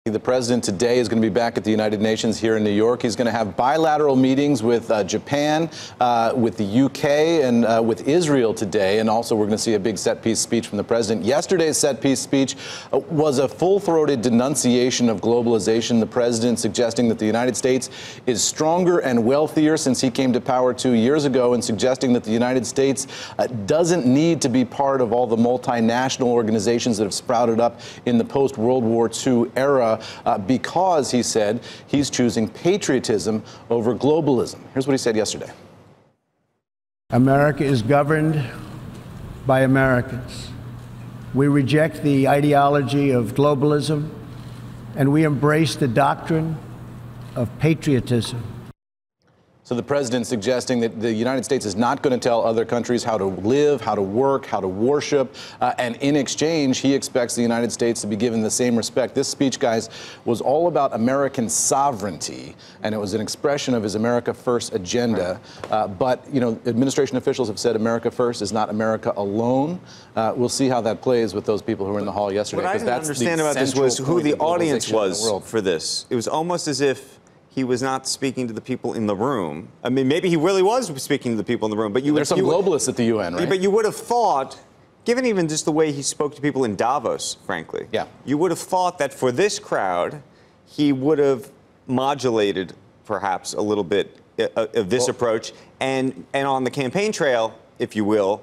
The president today is going to be back at the United Nations here in New York. He's going to have bilateral meetings with Japan, with the UK, and with Israel today. And also we're going to see a big set-piece speech from the president. Yesterday's set-piece speech was a full-throated denunciation of globalization. The president suggesting that the United States is stronger and wealthier since he came to power 2 years ago, and suggesting that the United States doesn't need to be part of all the multinational organizations that have sprouted up in the post-World War II era. Because, he said, he's choosing patriotism over globalism. Here's what he said yesterday. America is governed by Americans. We reject the ideology of globalism, and we embrace the doctrine of patriotism. So the president suggesting that the United States is not going to tell other countries how to live, how to work, how to worship, and in exchange, he expects the United States to be given the same respect. This speech, guys, of all about American sovereignty, and it was an expression of his America First agenda. But, you know, administration officials have said America First is not America alone. We'll see how that plays with those people who were in the hall yesterday. What I didn't understand about this was who the audience was for this. It was almost as if he was not speaking to the people in the room. I mean, maybe he really was speaking to the people in the room, but there's some globalists at the UN, right? But you would have thought, given even just the way he spoke to people in Davos, frankly, you would have thought that for this crowd, he would have modulated perhaps a little bit of this approach, and on the campaign trail, if you will,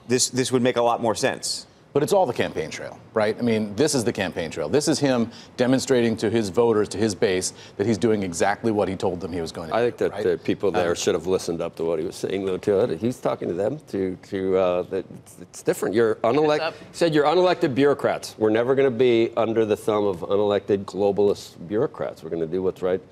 this would make a lot more sense. But it's all the campaign trail, right? I mean, this is the campaign trail. This is him demonstrating to his voters, to his base, that he's doing exactly what he told them he was going to do. I think that the people there should have listened up to what he was saying, though, too. He's talking to them. It's different. You're unelected. He said you're unelected bureaucrats. We're never going to be under the thumb of unelected globalist bureaucrats. We're going to do what's right.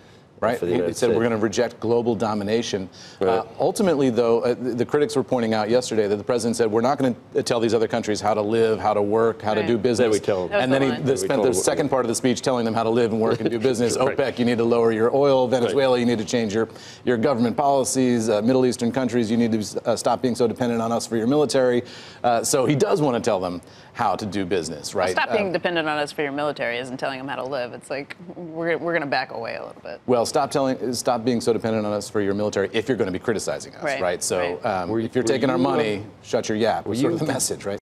Right. He said we're going to reject global domination. Right. Ultimately, though, the critics were pointing out yesterday that the president said we're not going to tell these other countries how to live, how to work, how to do business. Then we tell them. And then he spent the second part of the speech telling them how to live and work and do business. Right. OPEC, you need to lower your oil. Venezuela, you need to change your government policies. Middle Eastern countries, you need to stop being so dependent on us for your military. So he does want to tell them how to do business, right? Well, stop being dependent on us for your military isn't telling them how to live. It's like we're going to back away a little bit. Well, stop being so dependent on us for your military if you're going to be criticizing us, right? So if you're taking our money, shut your yap. Was sort of the message, right?